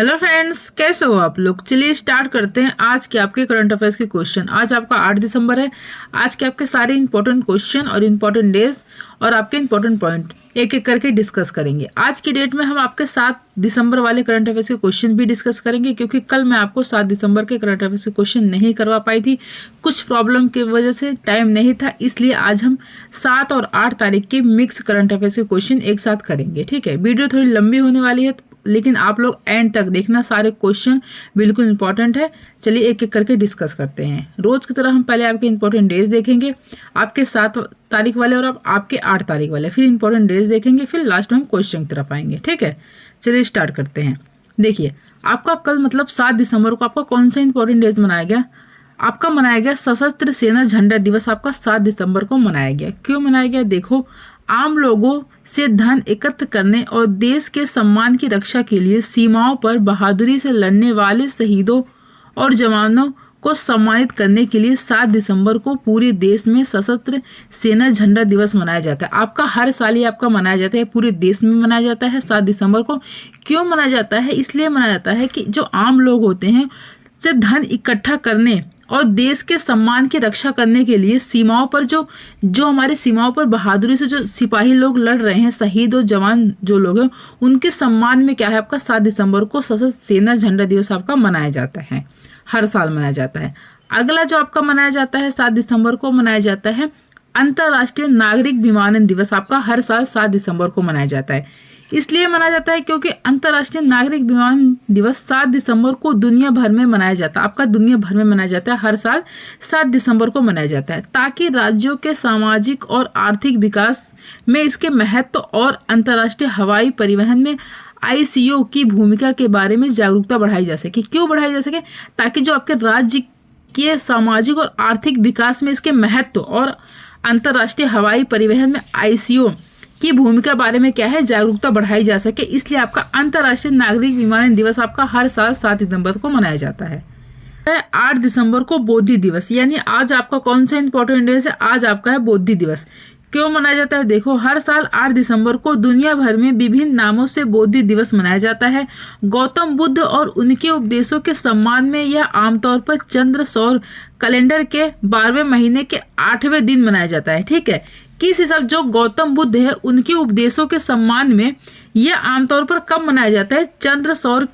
Hello friends, कैसे हो आप लोग। चलिए स्टार्ट करते हैं आज के आपके करंट अफेयर्स के क्वेश्चन। आज आपका 8 दिसंबर है। आज के आपके सारे इंपॉर्टेंट क्वेश्चन और इंपॉर्टेंट डेज और आपके इंपॉर्टेंट पॉइंट एक एक करके डिस्कस करेंगे। आज की डेट में हम आपके 7 दिसंबर वाले करंट अफेयर्स के क्वेश्चन भी डिस्कस करेंगे, क्योंकि कल मैं आपको 7 दिसंबर के करंट अफेयर्स के क्वेश्चन नहीं करवा पाई थी। कुछ प्रॉब्लम की वजह से टाइम नहीं था, इसलिए आज हम 7 और 8 तारीख के मिक्स करंट अफेयर्स के क्वेश्चन एक साथ करेंगे। ठीक है, वीडियो थोड़ी लंबी होने वाली है, लेकिन आप लोग एंड तक देखना, सारे क्वेश्चन बिल्कुल इंपॉर्टेंट है। चलिए एक एक करके डिस्कस करते हैं। रोज की तरह हम पहले आपके इंपॉर्टेंट डेज देखेंगे, आपके 7 तारीख वाले और आपके 8 तारीख वाले, फिर इंपॉर्टेंट डेज देखेंगे, फिर लास्ट में हम क्वेश्चन की तरफ आएंगे। ठीक है, चलिए स्टार्ट करते हैं। देखिए, आपका कल मतलब 7 दिसंबर को आपका कौन सा इंपॉर्टेंट डेज मनाया गया। आपका मनाया गया सशस्त्र सेना झंडा दिवस। आपका 7 दिसंबर को मनाया गया। क्यों मनाया गया, देखो, आम लोगों से धन एकत्र करने और देश के सम्मान की रक्षा के लिए सीमाओं पर बहादुरी से लड़ने वाले शहीदों और जवानों को सम्मानित करने के लिए 7 दिसंबर को पूरे देश में सशस्त्र सेना झंडा दिवस मनाया जाता है। आपका हर साल ये आपका मनाया जाता है, पूरे देश में मनाया जाता है 7 दिसंबर को। क्यों मनाया जाता है, इसलिए मनाया जाता है कि जो आम लोग होते हैं से धन इकट्ठा करने और देश के सम्मान की रक्षा करने के लिए सीमाओं पर जो हमारे सीमाओं पर बहादुरी से जो सिपाही लोग लड़ रहे हैं, शहीद और जवान जो लोग हैं, उनके सम्मान में क्या है, आपका 7 दिसंबर को सशस्त्र सेना झंडा दिवस आपका मनाया जाता है। हर साल मनाया जाता है। अगला जो आपका मनाया जाता है 7 दिसंबर को मनाया जाता है अंतर्राष्ट्रीय नागरिक विमानन दिवस। आपका हर साल 7 दिसंबर को मनाया जाता है। इसलिए मनाया जाता है क्योंकि अंतर्राष्ट्रीय नागरिक विमान दिवस 7 दिसंबर को दुनिया भर में मनाया जाता है। आपका दुनिया भर में मनाया जाता है, हर साल 7 दिसंबर को मनाया जाता है, ताकि राज्यों के सामाजिक और आर्थिक विकास में इसके महत्व और अंतर्राष्ट्रीय हवाई परिवहन में आईसीओ की भूमिका के बारे में जागरूकता बढ़ाई जा सके। क्यों बढ़ाई जा सके, ताकि जो आपके राज्य के सामाजिक और आर्थिक विकास में इसके महत्व और अंतर्राष्ट्रीय हवाई परिवहन में आईसीओ की भूमिका बारे में क्या है, जागरूकता बढ़ाई जा सके। इसलिए आपका अंतर्राष्ट्रीय नागरिक विमानन दिवस आपका हर साल 7 दिसंबर को मनाया जाता है। 8 दिसंबर को बोधि दिवस, यानी आज आपका कौन सा इंपॉर्टेंट डे है, आज आपका है बोधि दिवस। क्यों मनाया जाता है, देखो, हर साल 8 दिसंबर को दुनिया भर में विभिन्न नामों से बोधि दिवस मनाया जाता है। गौतम बुद्ध और उनके उपदेशों के सम्मान में यह आमतौर पर चंद्र सौर कैलेंडर के 12वें महीने के 8वें दिन मनाया जाता है। ठीक है, किस हिसाब जो गौतम बुद्ध है उनके उपदेशों के सम्मान में यह आमतौर पर कब मनाया जाता है, चंद्र सौर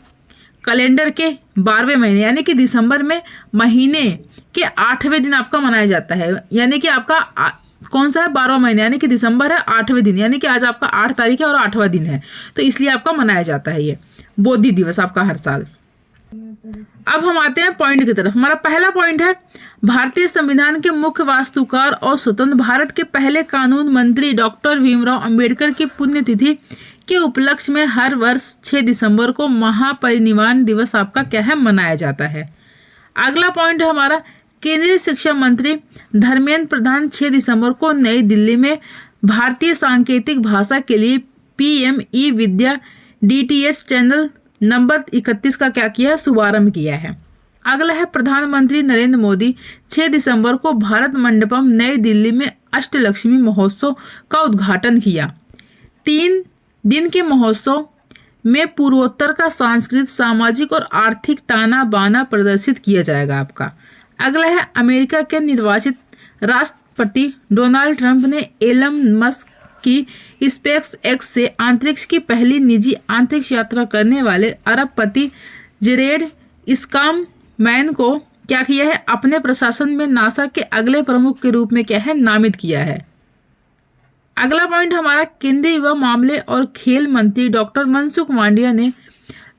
कैलेंडर के 12वें महीने यानी कि दिसंबर में महीने के 8वें दिन आपका मनाया जाता है। यानी कि आपका कौन सा है, 12वां महीने, यानी कि दिसंबर है, 8वें दिन, यानी कि आज आपका 8 तारीख है और 8वां दिन है, तो इसलिए आपका मनाया जाता है ये बोधि दिवस आपका हर साल। अब हम आते हैं पॉइंट की तरफ। हमारा पहला पॉइंट है, भारतीय संविधान के मुख्य वास्तुकार और स्वतंत्र भारत के पहले कानून मंत्री डॉक्टर भीमराव अंबेडकर की पुण्यतिथि के उपलक्ष्य में हर वर्ष 6 दिसंबर को महापरिनिर्वाण दिवस आपका क्या है, मनाया जाता है। अगला पॉइंट है हमारा, केंद्रीय शिक्षा मंत्री धर्मेंद्र प्रधान 6 दिसंबर को नई दिल्ली में भारतीय सांकेतिक भाषा के लिए पीएमई विद्या डीटीएच चैनल नंबर 31 का क्या किया है, शुभारंभ किया है। अगला है, प्रधानमंत्री नरेंद्र मोदी 6 दिसंबर को भारत मंडपम नई दिल्ली में अष्टलक्ष्मी महोत्सव का उद्घाटन किया। 3 दिन के महोत्सव में पूर्वोत्तर का सांस्कृतिक, सामाजिक और आर्थिक ताना बाना प्रदर्शित किया जाएगा आपका। अगला है, अमेरिका के निर्वाचित राष्ट्रपति डोनाल्ड ट्रंप ने एलन मस्क की स्पेस एक्स से अंतरिक्ष की पहली निजी अंतरिक्ष यात्रा करने वाले अरबपति जेरेड स्काममैन को क्या किया है, अपने प्रशासन में नासा के अगले प्रमुख के रूप में क्या है, नामित किया है। अगला पॉइंट हमारा, केंद्रीय युवा मामले और खेल मंत्री डॉक्टर मनसुख मांडविया ने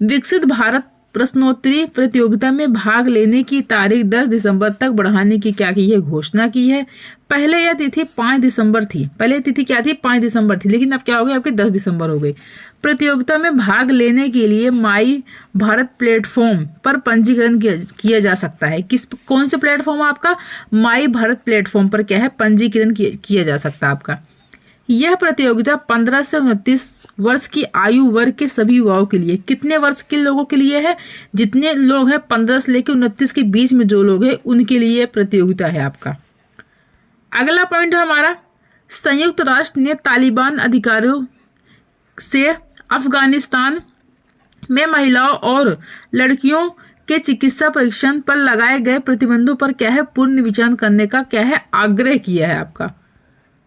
विकसित भारत प्रश्नोत्तरी प्रतियोगिता में भाग लेने की तारीख 10 दिसंबर तक बढ़ाने की क्या की है, घोषणा की है। पहले यह तिथि 5 दिसंबर थी, पहले तिथि क्या थी, 5 दिसंबर थी, लेकिन अब क्या हो गई, आपकी 10 दिसंबर हो गई। प्रतियोगिता में भाग लेने के लिए माई भारत प्लेटफॉर्म पर पंजीकरण किया जा सकता है। कौन से प्लेटफॉर्म आपका, माई भारत प्लेटफॉर्म पर क्या है, पंजीकरण किया जा सकता है आपका। यह प्रतियोगिता 15 से 29 वर्ष की आयु वर्ग के सभी युवाओं के लिए, कितने वर्ष के लोगों के लिए है, जितने लोग हैं 15 से लेकर 29 के बीच में जो लोग हैं उनके लिए प्रतियोगिता है आपका। अगला पॉइंट है हमारा, संयुक्त राष्ट्र ने तालिबान अधिकारियों से अफगानिस्तान में महिलाओं और लड़कियों के चिकित्सा परीक्षण पर लगाए गए प्रतिबंधों पर क्या है पुनर्विचार करने का क्या है आग्रह किया है आपका।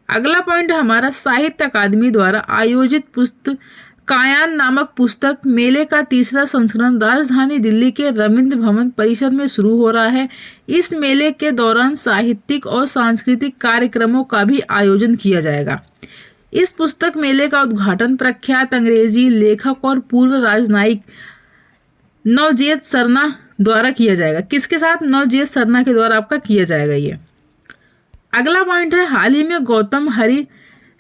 अगला पॉइंट है हमारा साहित्य अकादमी द्वारा आयोजित पुस्तक कायान नामक पुस्तक मेले का तीसरा संस्करण राजधानी दिल्ली के रविंद्र भवन परिसर में शुरू हो रहा है। इस मेले के दौरान साहित्यिक और सांस्कृतिक कार्यक्रमों का भी आयोजन किया जाएगा। इस पुस्तक मेले का उद्घाटन प्रख्यात अंग्रेजी लेखक और पूर्व राजनयिक नवजेत सरना द्वारा किया जाएगा। किसके साथ? नवजेत सरना के द्वारा आपका किया जाएगा ये। अगला पॉइंट है हाल ही में गौतम हरि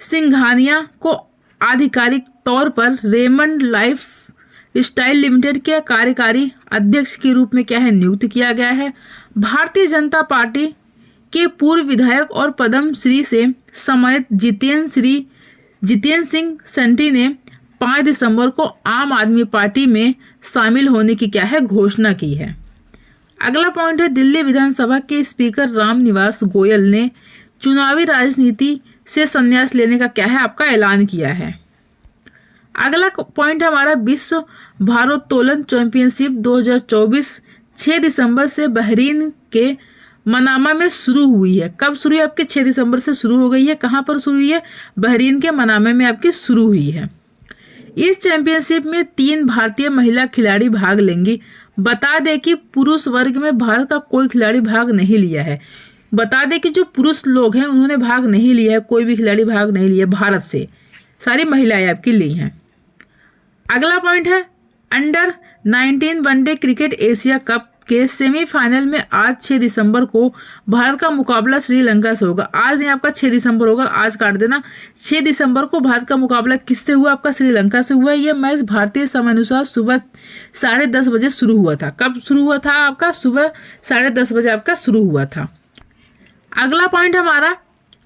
सिंघानिया को आधिकारिक तौर पर रेमंड लाइफ स्टाइल लिमिटेड के कार्यकारी अध्यक्ष के रूप में क्या है नियुक्त किया गया है। भारतीय जनता पार्टी के पूर्व विधायक और पद्म श्री से सम्मानित जितेंद्र सिंह संटी ने 5 दिसंबर को आम आदमी पार्टी में शामिल होने की क्या है घोषणा की है। अगला पॉइंट है दिल्ली विधानसभा के स्पीकर रामनिवास गोयल ने चुनावी राजनीति से संन्यास लेने का क्या है आपका ऐलान किया है। अगला पॉइंट है हमारा विश्व भारोत्तोलन चैंपियनशिप 2024 6 दिसंबर से बहरीन के मनामा में शुरू हुई है। कब शुरू है आपके? 6 दिसंबर से शुरू हो गई है। कहाँ पर शुरू हुई है? बहरीन के मनामा में आपकी शुरू हुई है। इस चैंपियनशिप में 3 भारतीय महिला खिलाड़ी भाग लेंगी। बता दें कि पुरुष वर्ग में भारत का कोई खिलाड़ी भाग नहीं लिया है। बता दें कि जो पुरुष लोग हैं उन्होंने भाग नहीं लिया है, कोई भी खिलाड़ी भाग नहीं लिया भारत से, सारी महिलाएं आपकी ली हैं। अगला पॉइंट है under 19 one day cricket Asia cup के सेमीफाइनल में आज 6 दिसंबर को भारत का मुकाबला श्रीलंका से होगा। आज नहीं आपका 6 दिसंबर होगा, आज काट देना। 6 दिसंबर को भारत का मुकाबला किससे हुआ? आपका श्रीलंका से हुआ। यह मैच भारतीय समय अनुसार सुबह 10:30 बजे शुरू हुआ था। कब शुरू हुआ था आपका? सुबह 10:30 बजे आपका शुरू हुआ था। अगला पॉइंट हमारा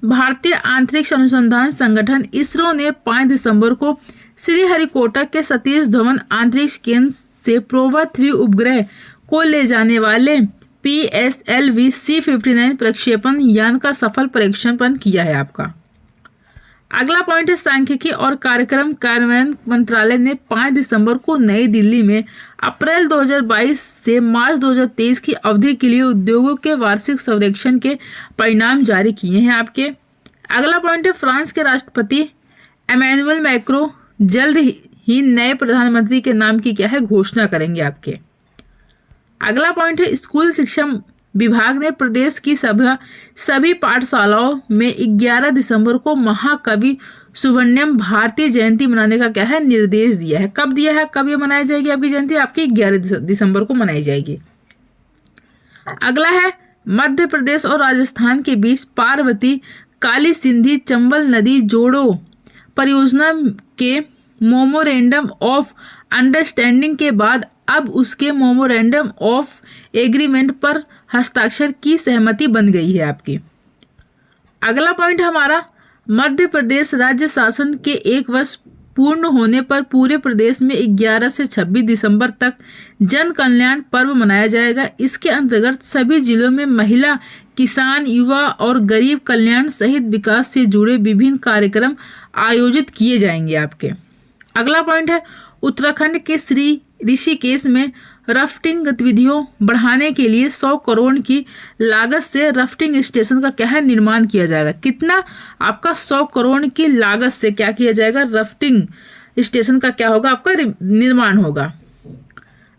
भारतीय अंतरिक्ष अनुसंधान संगठन इसरो ने 5 दिसंबर को श्रीहरिकोटा के सतीश धवन अंतरिक्ष केंद्र से प्रोवा 3 उपग्रह को ले जाने वाले PSLV C-59 प्रक्षेपण यान का सफल परीक्षण किया है आपका। अगला पॉइंट है सांख्यिकी और कार्यक्रम कार्यान्वयन मंत्रालय ने 5 दिसंबर को नई दिल्ली में अप्रैल 2022 से मार्च 2023 की अवधि के लिए उद्योगों के वार्षिक सर्वेक्षण के परिणाम जारी किए हैं आपके। अगला पॉइंट है फ्रांस के राष्ट्रपति एमेनुअल मैक्रो जल्द ही नए प्रधानमंत्री के नाम की क्या है घोषणा करेंगे आपके। अगला पॉइंट है स्कूल शिक्षा विभाग ने प्रदेश की सभी पाठशालाओं में 11 दिसंबर को महाकवि सुब्रमण्यम भारती जयंती मनाने का क्या है निर्देश दिया है। कब दिया है? कब ये मनाई जाएगी आपकी जयंती? आपकी 11 दिसंबर को मनाई जाएगी। अगला है मध्य प्रदेश और राजस्थान के बीच पार्वती काली सिंधी चंबल नदी जोड़ो परियोजना के मेमोरेंडम ऑफ अंडरस्टैंडिंग के बाद अब उसके मेमोरेंडम ऑफ एग्रीमेंट पर हस्ताक्षर की सहमति बन गई है आपकी। अगला पॉइंट हमारा मध्य प्रदेश राज्य शासन के 1 वर्ष पूर्ण होने पर पूरे प्रदेश में 11 से 26 दिसंबर तक जन कल्याण पर्व मनाया जाएगा। इसके अंतर्गत सभी जिलों में महिला, किसान, युवा और गरीब कल्याण सहित विकास से जुड़े विभिन्न कार्यक्रम आयोजित किए जाएंगे आपके। अगला पॉइंट है उत्तराखंड के श्री ऋषिकेश में राफ्टिंग गतिविधियों बढ़ाने के लिए 100 करोड़ की लागत से राफ्टिंग स्टेशन का क्या है निर्माण किया जाएगा। कितना? आपका 100 करोड़ की लागत से क्या किया जाएगा? राफ्टिंग स्टेशन का क्या होगा आपका निर्माण होगा।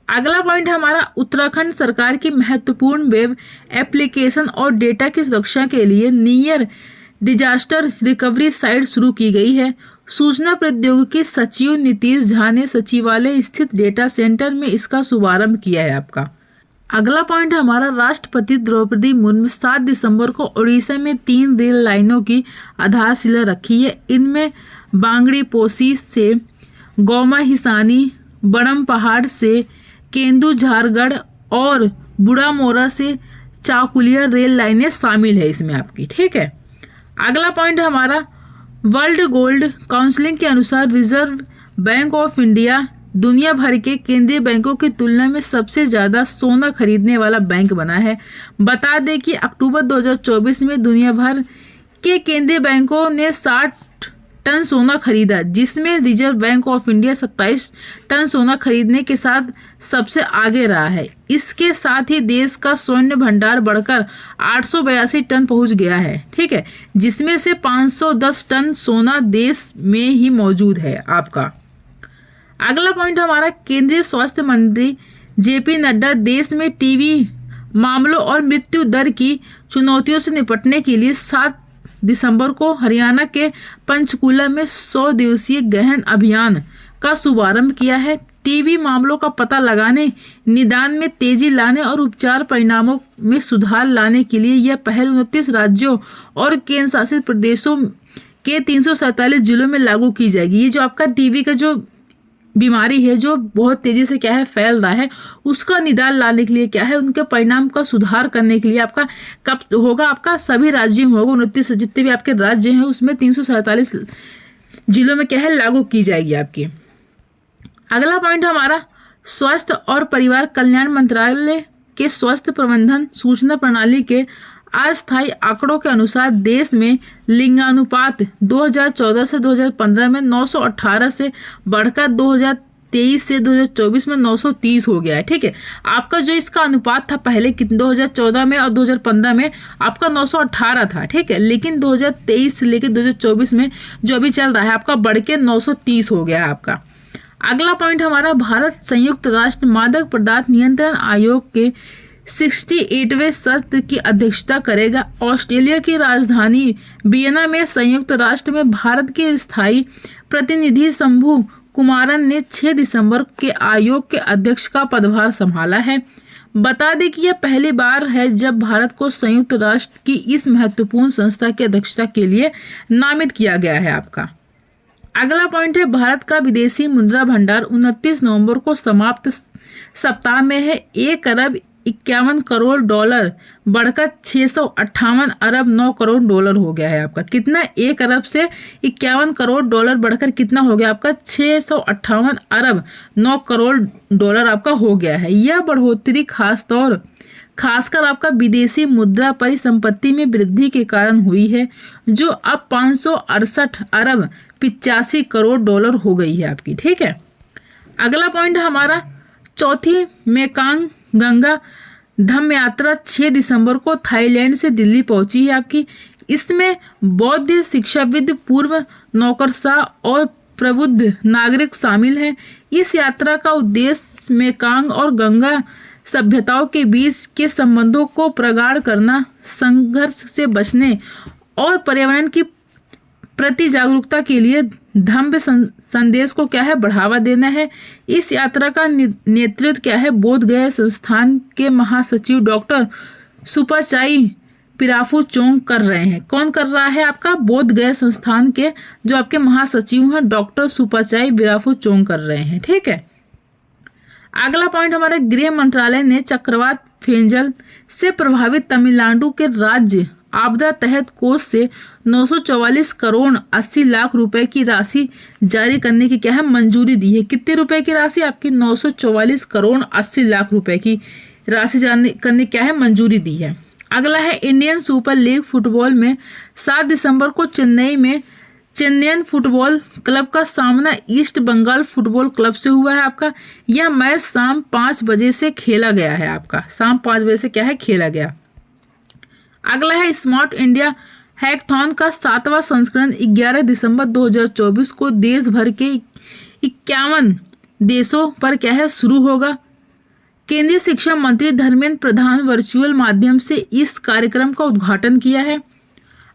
अगला पॉइंट हमारा उत्तराखंड सरकार की महत्वपूर्ण वेब एप्लीकेशन और डेटा की सुरक्षा के लिए नियर डिजास्टर रिकवरी साइट शुरू की गई है। सूचना प्रौद्योगिकी सचिव नीतीश झा ने सचिवालय स्थित डेटा सेंटर में इसका शुभारंभ किया है आपका। अगला पॉइंट हमारा राष्ट्रपति द्रौपदी मुर्मू 7 दिसंबर को ओडिशा में 3 रेल लाइनों की आधारशिला रखी है। इनमें बांगड़ी पोसी से गौमा हिसानी, बड़म पहाड़ से केंदुझारगढ़ और बुढ़ामोरा से चाकुलिया रेल लाइनें शामिल है इसमें आपकी। ठीक है। अगला पॉइंट हमारा वर्ल्ड गोल्ड काउंसिल के अनुसार रिजर्व बैंक ऑफ इंडिया दुनिया भर के केंद्रीय बैंकों की तुलना में सबसे ज्यादा सोना खरीदने वाला बैंक बना है। बता दें कि अक्टूबर 2024 में दुनिया भर के केंद्रीय बैंकों ने टन सोना खरीदा, जिसमें reserve bank of India 27 ton सोना खरीदने के साथ सबसे आगे रहा है। इसके साथ ही देश का स्वर्ण भंडार बढ़कर 882 टन पहुंच गया है, ठीक है, जिसमें से 510 टन सोना देश में ही मौजूद है आपका। अगला पॉइंट हमारा, केंद्रीय स्वास्थ्य मंत्री जेपी नड्डा देश में टीबी मामलों और मृत्यु दर की चुनौतियों से निपटने के लिए 7 दिसंबर को हरियाणा के पंचकूला में 100 दिवसीय गहन अभियान का शुभारंभ किया है। टीबी मामलों का पता लगाने, निदान में तेजी लाने और उपचार परिणामों में सुधार लाने के लिए यह पहल 29 राज्यों और केंद्र शासित प्रदेशों के 347 जिलों में लागू की जाएगी। ये जो आपका टीबी का जो बीमारी है जो बहुत तेजी से क्या है फैल रहा है, उसका निदान लाने के लिए क्या है, उनके परिणाम का सुधार करने के लिए आपका कब होगा, आपका सभी राज्यों में होगा। 29 जितने भी आपके राज्य हैं उसमें 347 जिलों में क्या है लागू की जाएगी आपकी। अगला पॉइंट हमारा, स्वास्थ्य और परिवार कल्याण मंत्रालय के स्वास्थ्य प्रबंधन सूचना प्रणाली के अस्थायी आंकड़ों के अनुसार देश में लिंगानुपात 2014 से 2015 में 918 से बढ़कर 2023 से 2024 में 930 हो गया है, ठीक है। आपका जो इसका अनुपात था पहले 2014 में और 2015 में आपका 918 था, ठीक है, लेकिन 2023 से लेकर 2024 में जो अभी चल रहा है आपका बढ़ के 930 हो गया है आपका। अगला पॉइंट हमारा, भारत संयुक्त राष्ट्र मादक पदार्थ नियंत्रण आयोग के 68वें सत्र की अध्यक्षता करेगा। ऑस्ट्रेलिया की राजधानी वियना में संयुक्त राष्ट्र में भारत के स्थायी प्रतिनिधि शंभू कुमारन ने 6 दिसंबर के आयोग के अध्यक्ष का पदभार संभाला है। बता दें कि यह पहली बार है जब भारत को संयुक्त राष्ट्र की इस महत्वपूर्ण संस्था की अध्यक्षता के लिए नामित किया गया है आपका। अगला पॉइंट है, भारत का विदेशी मुद्रा भंडार 29 नवंबर को समाप्त सप्ताह में है 1 अरब 51 करोड़ डॉलर बढ़कर 658 अरब 9 करोड़ डॉलर हो गया है आपका। कितना, 1 अरब से 51 करोड़ डॉलर बढ़कर कितना हो गया आपका 658 अरब 9 करोड़ डॉलर आपका हो गया है। यह बढ़ोतरी खासकर आपका विदेशी मुद्रा परिसंपत्ति में वृद्धि के कारण हुई है, जो अब 568 अरब 85 करोड़ डॉलर हो गई है आपकी, ठीक है। अगला पॉइंट हमारा, चौथी मेकांग गंगा धम्म यात्रा 6 दिसंबर को थाईलैंड से दिल्ली पहुंची है आपकी। इसमें बौद्ध शिक्षाविद, पूर्व नौकरशाह और प्रबुद्ध नागरिक शामिल हैं। इस यात्रा का उद्देश्य मेकांग और गंगा सभ्यताओं के बीच के संबंधों को प्रगाढ़ करना, संघर्ष से बचने और पर्यावरण की प्रति जागरूकता के लिए धम्म संदेश को क्या है बढ़ावा देना है। इस यात्रा का नेतृत्व क्या है बोध गया संस्थान के महासचिव डॉक्टर सुपाचाई पिराफू-चोंग कर रहे हैं। कौन कर रहा है आपका, बोध गया संस्थान के जो आपके महासचिव हैं डॉक्टर सुपाचाई पिराफू-चोंग कर रहे हैं, ठीक है। अगला पॉइंट हमारे, गृह मंत्रालय ने चक्रवात फेंजल से प्रभावित तमिलनाडु के राज्य आपदा तहत कोष से 944 करोड़ 80 लाख रुपए की राशि जारी करने की क्या है मंजूरी दी है। कितने रुपए की राशि आपकी 944 करोड़ 80 लाख रुपए की राशि जारी करने क्या है मंजूरी दी है। अगला है, इंडियन सुपर लीग फुटबॉल में 7 दिसंबर को चेन्नई में चेन्नईयन फुटबॉल क्लब का सामना ईस्ट बंगाल फुटबॉल क्लब से हुआ है आपका। यह मैच शाम 5 बजे से खेला गया है आपका, शाम 5 बजे से क्या है खेला गया। अगला है, स्मार्ट इंडिया हैकथॉन का 7वां संस्करण 11 दिसंबर 2024 को देश भर के 51 देशों पर क्या है शुरू होगा। केंद्रीय शिक्षा मंत्री धर्मेंद्र प्रधान वर्चुअल माध्यम से इस कार्यक्रम का उद्घाटन किया है।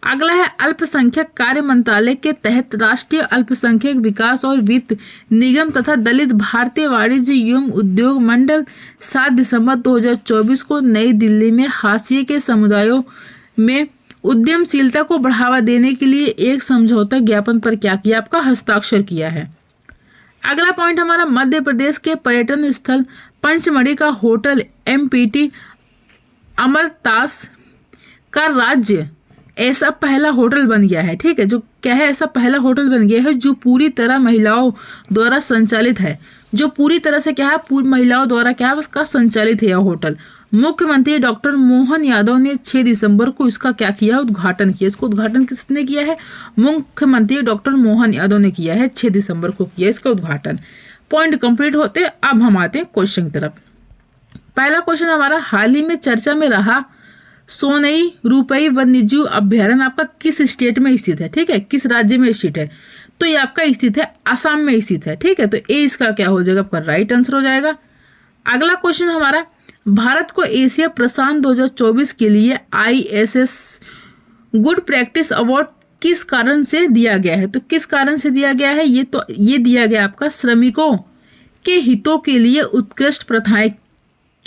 अगला है, अल्पसंख्यक कार्य मंत्रालय के तहत राष्ट्रीय अल्पसंख्यक विकास और वित्त निगम तथा दलित भारतीय वाणिज्य एवं उद्योग मंडल 7 दिसंबर 2024 को नई दिल्ली में हाशिए के समुदायों में उद्यमशीलता को बढ़ावा देने के लिए एक समझौता ज्ञापन पर क्या किया आपका हस्ताक्षर किया है। अगला पॉइंट हमारा, मध्य प्रदेश के पर्यटन स्थल पंचमढ़ी का होटल एमपीटी अमरतास का राज्य ऐसा पहला होटल बन गया है, ठीक है, जो क्या है ऐसा पहला होटल बन गया है जो पूरी तरह महिलाओं द्वारा संचालित है, जो पूरी तरह से क्या है पूरी महिलाओं द्वारा क्या है उसका संचालित है यह होटल। मुख्यमंत्री डॉक्टर मोहन यादव ने 6 दिसंबर को इसका क्या किया, उद्घाटन किया। इसको उद्घाटन किसने किया है, मुख्यमंत्री डॉक्टर मोहन यादव ने किया है, 6 दिसंबर को किया इसका उद्घाटन। पॉइंट कंप्लीट होते, अब हम आते हैं क्वेश्चन की तरफ। पहला क्वेश्चन हमारा, हाल ही में चर्चा में रहा सोनई रुपई वन्यजीव अभ्यारण्य आपका किस स्टेट में स्थित है, ठीक है, किस राज्य में स्थित है, तो ये आपका स्थित है असम में स्थित है, ठीक है। तो ए इसका क्या हो जाएगा, आपका राइट आंसर हो जाएगा। अगला क्वेश्चन हमारा, भारत को एशिया प्रशांत 2024 के लिए ISS गुड प्रैक्टिस अवार्ड किस कारण से दिया गया है, तो किस कारण से दिया गया है, ये दिया गया आपका श्रमिकों के हितों के लिए उत्कृष्ट प्रथाएं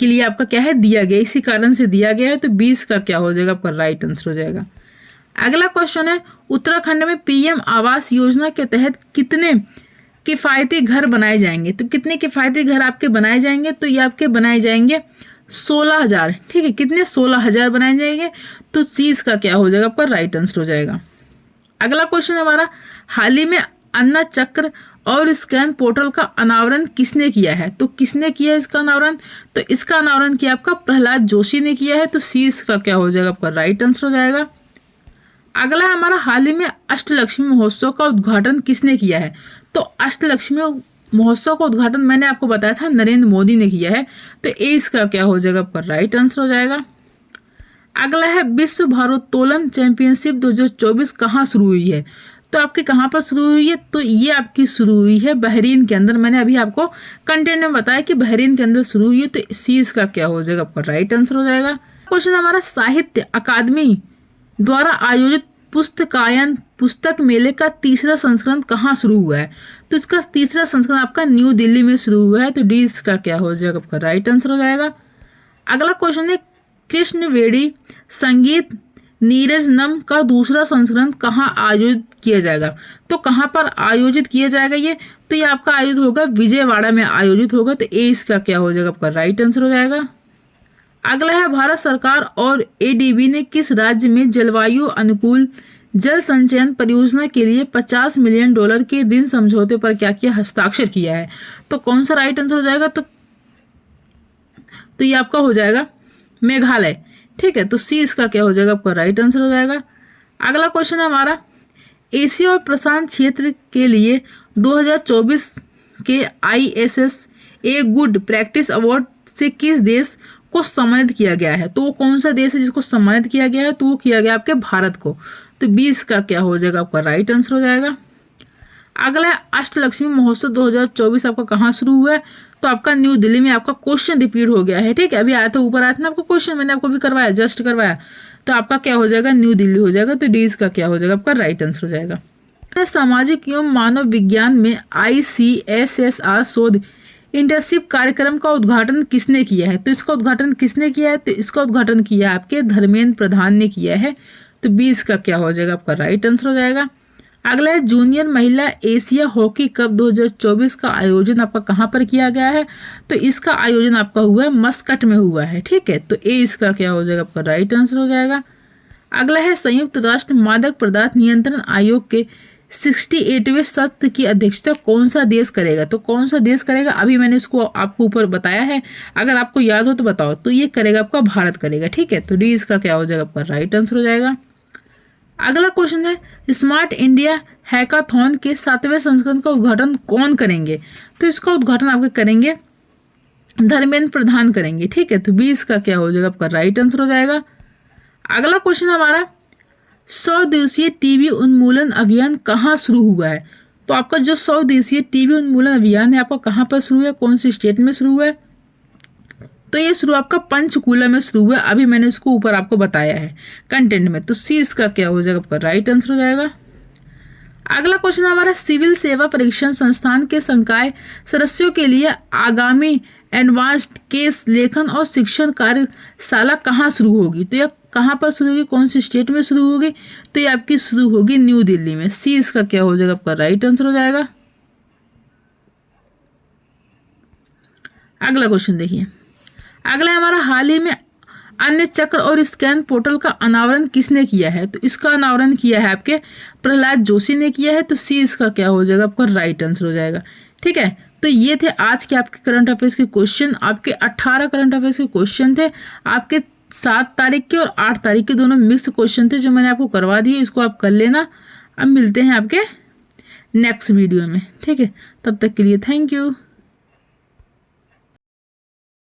के लिए आपका क्या है, दिया गया, इसी कारण से दिया गया है। तो 20 का क्या हो जाएगा, आपका राइट आंसर हो जाएगा। अगला क्वेश्चन है, उत्तराखंड में PM आवास योजना के तहत कितने किफ़ायती घर बनाए जाएंगे, तो कितने किफ़ायती घर आपके बनाए जाएंगे, तो ये आपके बनाए जाएंगे 16,000, ठीक है, कितने 16,000 बनाए जाएंगे। तो 30 का क्या हो जाएगा, आपका राइट आंसर हो जाएगा। अगला क्वेश्चन हमारा, हाल ही में अन्ना चक्र और स्कैन पोर्टल का अनावरण किसने किया है, तो किसने किया इसका अनावरण, तो इसका अनावरण किया आपका प्रहलाद जोशी ने किया है। तो 30 का क्या हो जाएगा, आपका राइट आंसर हो जाएगा। अगला हमारा, हाल ही में अष्टलक्ष्मी महोत्सव का उद्घाटन किसने किया है, तो अष्टलक्ष्मी महोत्सव का उद्घाटन मैंने आपको बताया था नरेंद्र मोदी ने किया है। तो ए इसका क्या हो जाएगा, आपका राइट आंसर हो जाएगा। अगला है, विश्व भारोत्तोलन चैंपियनशिप 2024 कहाँ शुरू हुई है, तो आपके कहाँ पर शुरू हुई है, तो ये आपकी शुरू हुई है बहरीन के अंदर। मैंने अभी आपको कंटेंट में बताया कि बहरीन के अंदर शुरू हुई है। तो सी इसका क्या हो जाएगा, आपका राइट आंसर हो जाएगा। क्वेश्चन हमारा, साहित्य अकादमी द्वारा आयोजित पुस्तकायन पुस्तक मेले का तीसरा संस्करण कहाँ शुरू हुआ है, तो इसका तीसरा संस्करण आपका न्यू दिल्ली में शुरू हुआ है। तो डी इसका क्या हो जाएगा, आपका राइट आंसर हो जाएगा। अगला क्वेश्चन है, कृष्णवेदी संगीत नीरजनम का दूसरा संस्करण कहाँ आयोजित किया जाएगा, तो कहाँ पर आयोजित किया जाएगा ये, तो ये आपका आयोजित होगा विजयवाड़ा में आयोजित होगा। तो ए इसका क्या हो जाएगा, आपका राइट आंसर हो जाएगा। अगला है, भारत सरकार और ADB ने किस राज्य में जलवायु अनुकूल जल संचयन परियोजना के लिए $50 मिलियन के ऋण समझौते पर क्या किया, हस्ताक्षर किया है, तो कौन सा राइट आंसर हो जाएगा, तो ये आपका हो जाएगा मेघालय, ठीक है। तो सी इसका क्या हो जाएगा, आपका राइट आंसर हो जाएगा। अगला क्वेश्चन है हमारा, एशिया और प्रशांत क्षेत्र के लिए 2024 के ISS गुड प्रैक्टिस अवार्ड से किस देश को सम्मानित किया गया है, तो वो कौन सा देश है जिसको सम्मानित किया गया है, तो वो किया गया आपके भारत को। तो 20 का क्या हो जाएगा, आपका राइट आंसर हो जाएगा। अगला है, अष्टलक्ष्मी महोत्सव 2024 आपका कहाँ शुरू हुआ है, तो आपका न्यू दिल्ली में। आपका क्वेश्चन रिपीट हो गया है, ठीक है, अभी आया था ऊपर आया था ना आपको क्वेश्चन, मैंने आपको भी करवाया, जस्ट करवाया। तो आपका क्या हो जाएगा, न्यू दिल्ली हो जाएगा। तो डी इसका क्या हो जाएगा, आपका राइट आंसर हो जाएगा। सामाजिक एवं मानव विज्ञान में ICSSR शोध इंटर्नशिप कार्यक्रम का उद्घाटन किसने किया है, तो इसका उद्घाटन किसने किया है, तो इसका उद्घाटन किया है आपके धर्मेंद्र प्रधान ने किया है। तो 20 का क्या हो जाएगा, आपका राइट आंसर हो जाएगा। अगला है, जूनियर महिला एशिया हॉकी कप 2024 का आयोजन आपका कहाँ पर किया गया है, तो इसका आयोजन आपका हुआ है मस्कट में हुआ है, ठीक है। तो ए इसका क्या हो जाएगा, आपका राइट आंसर हो जाएगा। अगला है, संयुक्त राष्ट्र मादक पदार्थ नियंत्रण आयोग के 68वें सत्र की अध्यक्षता कौन सा देश करेगा, तो कौन सा देश करेगा, अभी मैंने इसको आपको ऊपर बताया है, अगर आपको याद हो तो बताओ। तो ये करेगा आपका भारत करेगा, ठीक है। तो डी इसका क्या हो जाएगा, आपका राइट आंसर हो जाएगा। अगला क्वेश्चन है, स्मार्ट इंडिया हैकाथॉन के 7वें संस्करण का उद्घाटन कौन करेंगे, तो इसका उद्घाटन आपके करेंगे धर्मेंद्र प्रधान करेंगे, ठीक है। तो 20 का क्या हो जाएगा, आपका राइट आंसर हो जाएगा। अगला क्वेश्चन हमारा, 100 दिवसीय टीबी उन्मूलन अभियान कहाँ शुरू हुआ है, तो आपका जो 100 दिवसीय टीबी उन्मूलन अभियान है आपका कहाँ पर शुरू है, कौन सी स्टेट में शुरू हुआ है, तो ये शुरू आपका पंचकूला में शुरू हुआ है। अभी मैंने इसको ऊपर आपको बताया है कंटेंट में। तो सी इसका क्या हो जाएगा, आपका राइट आंसर हो जाएगा। अगला क्वेश्चन हमारा, सिविल सेवा परीक्षण संस्थान के संकाय सदस्यों के लिए आगामी एडवांस्ड केस लेखन और शिक्षण कार्यशाला कहाँ शुरू होगी, तो यह कहाँ पर शुरू होगी, कौन सी स्टेट में शुरू होगी, तो ये आपकी शुरू होगी न्यू दिल्ली में। सी इसका क्या हो जाएगा, आपका राइट आंसर हो जाएगा। अगला क्वेश्चन देखिए, अगला हमारा, हाल ही में अन्य चक्र और स्कैन पोर्टल का अनावरण किसने किया है, तो इसका अनावरण किया है आपके प्रहलाद जोशी ने किया है। तो सी इसका क्या हो जाएगा, आपका राइट आंसर हो जाएगा, ठीक है। तो ये थे आज के आपके करंट अफेयर्स के क्वेश्चन। आपके 18 करंट अफेयर्स के क्वेश्चन थे। आपके 7 तारीख के और 8 तारीख के दोनों मिक्स क्वेश्चन थे जो मैंने आपको करवा दिए। इसको आप कर लेना। अब मिलते हैं आपके नेक्स्ट वीडियो में, ठीक है। तब तक के लिए थैंक यू।